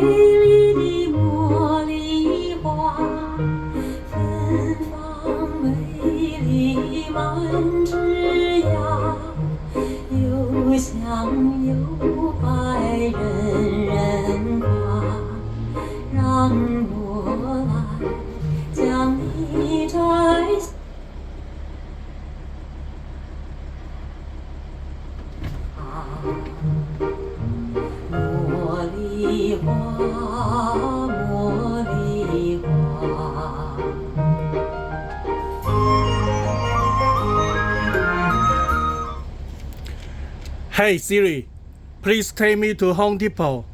丽的茉莉花，芬芳美丽满枝桠，又香又白人人夸，让我来将你摘下。茉莉花，茉莉花。Hey Siri, please take me to Home Depot.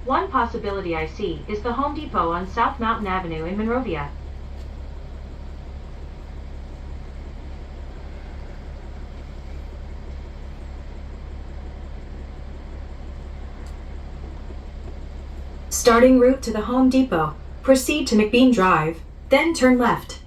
One possibility I see is the Home Depot on South Mountain Avenue in Monrovia. Starting route to the Home Depot. Proceed to McBean Drive, then turn left.